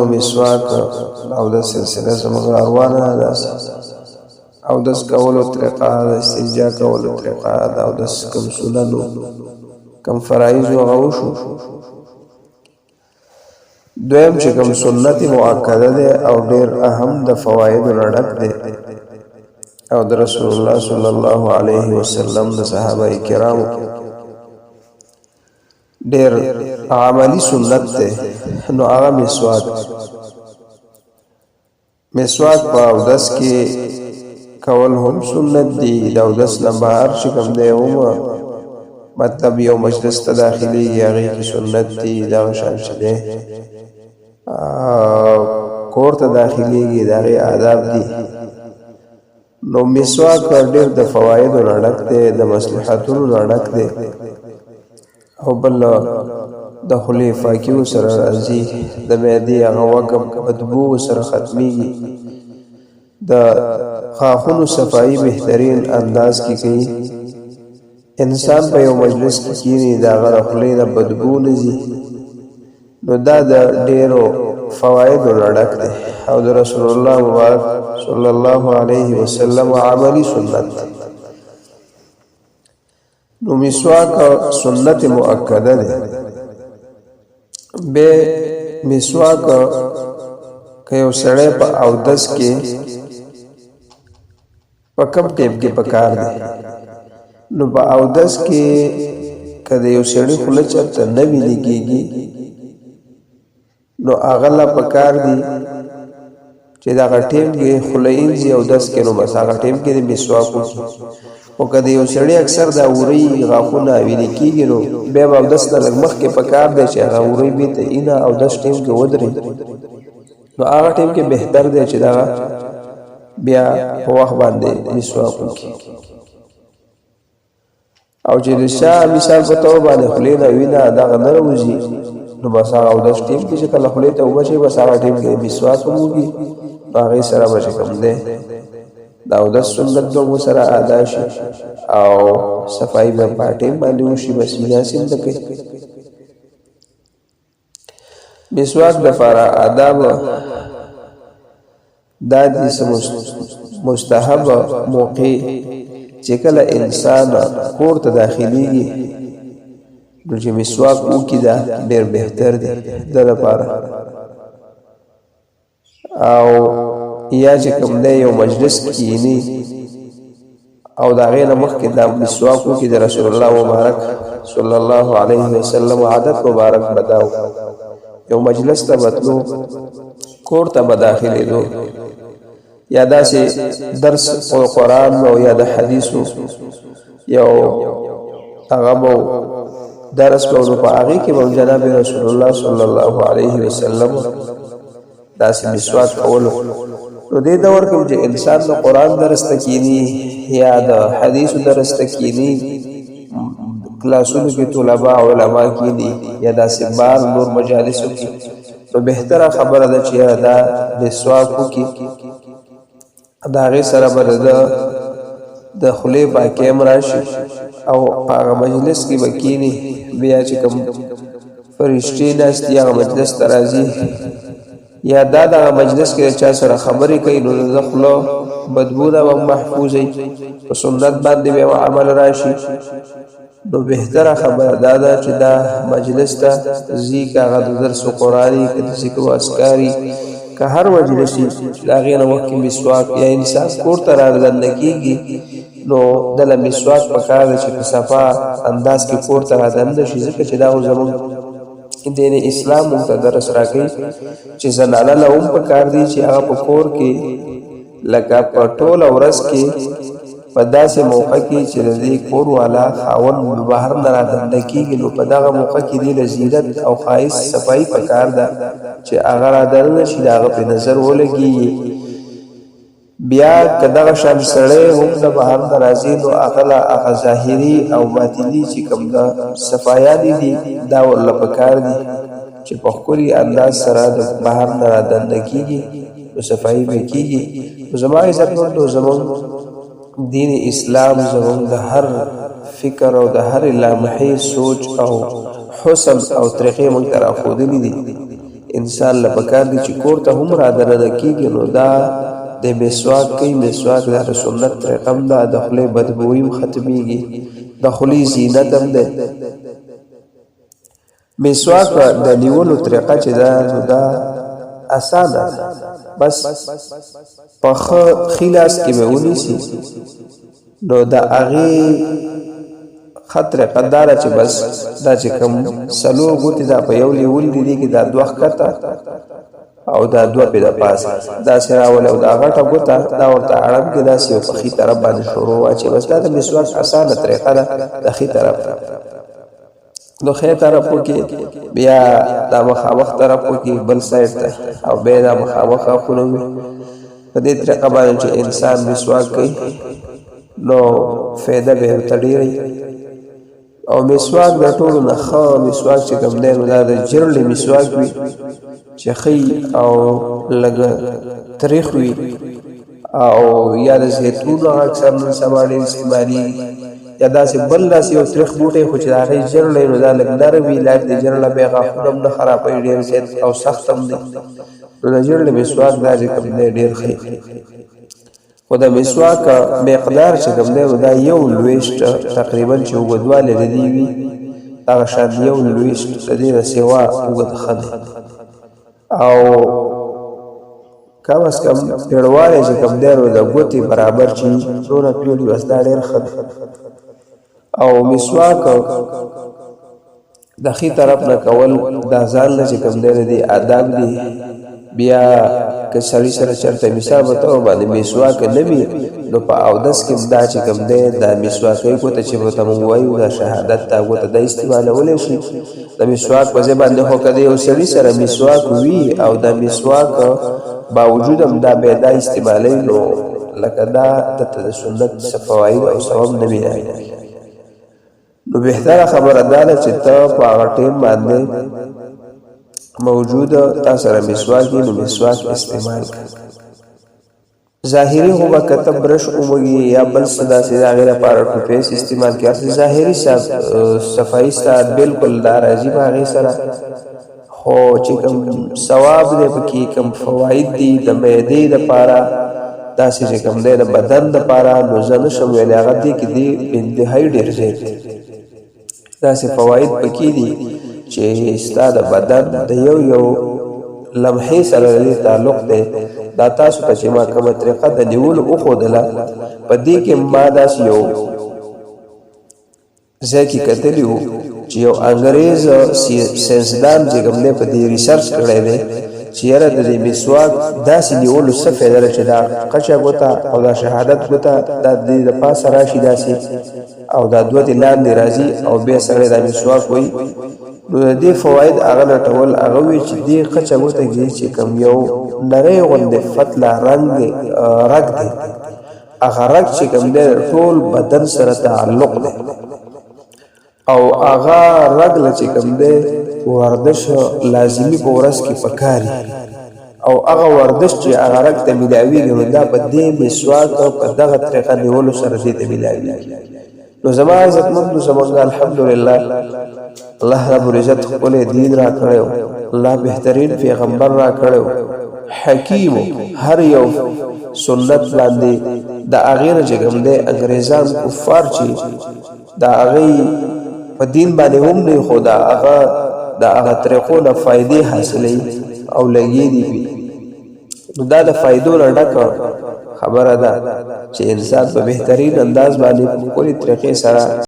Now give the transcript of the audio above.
نو مسواک او د سلسله زموږ روانه ده او د کولو طریقه د استنجا کولو طریقه او د کوم سننو کوم فرایض او غوښو دویم چې کوم سنت مؤکده ده او ډیر اهم د فواید لړک ده او د رسول الله صلی الله علیه وسلم د صحابه کرامو ډیر عملی سنت ده نو هغه مسواک په اودس کې کول هم سنت دي د اودس نه بهر چې کوم دی هم مطلب یو مجلس ته داخلي هغه کې سنت دي دا شان چې دی کور ته داخليږي دا آداب دي نو مسواک ډېر د فواید لړک دی د مصلحتونو لړک دی او بل د خلی فاکیو سره راځي د معدې هغه وکم بدبو سره ختميږي د خاخونو صفائی بهترین انداز کې کوي انسان په یو مجلس کې کینی دا غره خلی د بدبو نزي نو دا د ډیرو فواید لړک دی او د رسول الله مبارک صلی الله علیه وسلم عملی سنت نو مسواک سنت مؤکده ده به مسواک که یو سړی په اودس کې په کم ټیم کې پکار دی نو په اودس کې کله یو سړی خوله چرته نه ویلي کېږي نو اغلا پکار دی چې دا ټیم کې خلینځي او دس کې نو بس هغه ټیم کې مسواک او کله یو سړی اکثر دا اوري غاخونه ویلي کېږي نو بیا او دس د لګمخ کې پکار دی چې هغه اوري به ته اینا او دس ټیم کې ودرې نو هغه ټیم کې بهتر دی چې دا بیا په وخت باندې مسواک وکړي او چې د شاه مثال په توګه باندې خلینا وینا دا غنر وځي نو بس هغه د ټیم کې چې کله خلی ته وبشي بس هغه ټیم کې مسواک وږي هغه سره به کوم دی دا د سنت د سره ادا شي او صفائی به پټیم باندې وشي بس مناسب ده کوي مسواک د فارا آداب دا د مستحب موقع چې کله انسان کور ته داخليږي نو چې مسواک وکړي دا ډېر بهتر دی د لپاره او یا چې کوم دی یو مجلس کېني او دا غیر مخکې دا مسواک وکړي د رسول الله مبارک صلی الله علیه وسلم عادت مبارک بداو یو مجلس ته بتلو کور ته بداخلېدو یا داسې درس او قرآن او یا د حدیثو یو هغه درس په نو پاغي کې مو جناب رسول الله صلی الله علیه وسلم داسې مسواک کول نو دې دور کې چې انسان د قرآن درس تکینی یا د حدیث درس تکینی کلاسونو کې طلباء علما کې دي یا داسې بار نور مجالسو کې نو بهتره خبره ده چې دا مسواک کې دا غي سره برده د خلی پاکي راشي او هغه مجلس کې وکینی بیا چې کوم فرشتي ناشتي هغه مجلس ترازی یا دا مجلس کې چا سره خبرې کوي نو د خلو بدبو دا محفوظي په سنت باندې به عمل راشي نو بهتره خبره دا چې دا مجلس ته زی کا غد درس قرآنی کې ذکر او اسکاری که هر مجلسي لاغې نو وخت مسواک یا انسان کور ته راځل کېږي نو د مسواک په کار چې په صفا انداز کې کور ته راځل شي ځکه چې دا زموږ دین اسلام موږ ته درس راکړي چې زنانه له هم په کار دي چې هغه په کور کې لکه په ټول ورځ کې په داسې موقع کې چې د کور والا خاون بهر نه راځل کېږي نو په دغه موقع کې د زیرت او خاص صفائی په کار ده چې هغه راځل شي دغه په نظر ولګي بیا کداغه شان سړی هم د بهر درازي نو اغلا هغه ظاهري او باطني چې کوم د صفایا دي دا ول پکار دي چې په خوري انداز سره د بهر درادل کیږي او صفائی به کیږي زما عزت نو زمون دین اسلام زمون د هر فکر او د هر لمحي سوچ او حسن او طریقې مونږ را خودلې دي انسان لپکار دی چې کور ته هم را دننه کیږي نو دا د مسواک کوي. مسواک د سنت طریقه ده، د خولې بدبویي ختمېږي، د خولې زینت هم ده. مسواک د نیولو طریقه چې ده نو دا اسانه ده، بس په ښي لاس کې به ونیسي نو د هغې ښه طریقه دا ده چې بس دا چې کوم څلور ګوتې دا په یو لیول دي دې کې دا دوه ښکته او دا دوه پې د پاسه داسې راولي او دا غټه ګوته دا ورته اړم کې داسې یو په ښي طرف باندې شروع واچوي. بس دا د مسواک اسانه طریقه ده د ښي طرف. نو ښی طرفو کې بیا دا مخامخ طرفو کې بل سایډ ته او بیا دا مخامخ اخونه وي. په دې طریقه باندې چې انسان مسواک کوي نو فایده به ورته ډېره وي. او مسواک د ټولو نه ښه مسواک چې کوم دی نو دا د جرړې مسواک وي چې ښه او لږ تریخ وي، او یا د زیتون هغه اکثر نن سبا ډېر استعمالېږي، یا داسې بل داسې یو تریخ بوټی خو چې د هغې جرړی نو دا لږ نرم وي، لاک د جرړه بیا غاښونه هم نه خرابوي، ډېر زیات او سخت هم دی. نو د جرړې مسواک دا چې کوم دی ډېر ښه. خو د مسواک مقدار چې کوم دی نو دا یو لویشت تقریبا چې اوږدوالی د دې وي هغه شان یو لویشت د دې نه سوا اوږد ښه دی، او کم از کم پیړوالی چې کوم دی نو د ګوتې برابر چې دونه پیړي بس دا ډېر ښه دی. او مسواک د ښي طرف نه کول دا ځان نه چې کوم دی د دې آداب دي. بیا که سړي سره چېرته مثال په طور باندې مسواک نه وي نو په اودس کې دا چې کوم دی دا مسواکۍ ګوته چې ورته موږ وایو دا شهادت دا ګوته دا استعمالولی شي. د مسواک په ځای باندې خو که د یو سړي سره مسواک وي او د مسواک باوجود هم دا بیا دا استعمالوي نو لکه دا دته د سنت څه فواید او ثواب نه میلاوي. نو بهتره خبره دا ده چې ته په هغه ټیم باندې موجود تا سره مسواک وي نو مسواک استعمال کړه. ظاهري خو به که ته برش وموږي یا بل څه داسې د هغې لپاره ټوپیس استعمال کړي، اصل ظاهري صفایي ستا بلکل دا راځي په هغې سره، خو چې کوم ثواب دی پکې کوم فواید دي د معدې دپاره داسې چې کوم دی د بدن دپاره نو زه نشم ویلی هغه دې کې دي انتهایي ډېر زیات دي. داسې فواید پکې دي چې ستا د بدن د یو یو لمحې سره د تعلق دی. دا تاسو ته چې ما کومه طریقه د نیولو وښودله په دې کې ما داسې یو ځای کې کتلي وو چې یو انګریز ساینسدان چې کوم دی په دې ریسرچ کړی دی چې یاره د دې مسواک داسې نیولو څه فایده ده چې دا قچه ګوته او دا شهادت ګوته دا د دې د پاسه راشي داسې او دا دوه دې لاندې راځي او بیا سړی دا مسواک وایي. نو د دې فواید هغه لټول هغه وی چې دې قچه ګوته کې چې کوم یو نری غوندې فتله رګ دی هغه رګ چې کوم دی ټول بدن سره تعلق دی او هغه رګ له چې کوم دی ورزش لازمي په ورځ کې پکاري او هغه ورزش چې هغه رګ ته میلاویږي نو دا په دې مسواک په دغه طریقه نیولو سره دې ته میلاویږي. نو زما عزتمندو زمونږ الحمدلله الله رب العزت خپل دین را کړو، الله بهترین پیغمبر را کړو، حکیم هر یو سنت باندې د هغې نه چې کوم دی انګریزان کفار چې د هغې په دین باندې هم دی خو د هغه طریقو نه فایدې حاصلوي او لګې دي وي. نو دا د فایدو نه ډکه خبره ده چې انسان په بهترین انداز باندې په ښکلې طریقې سره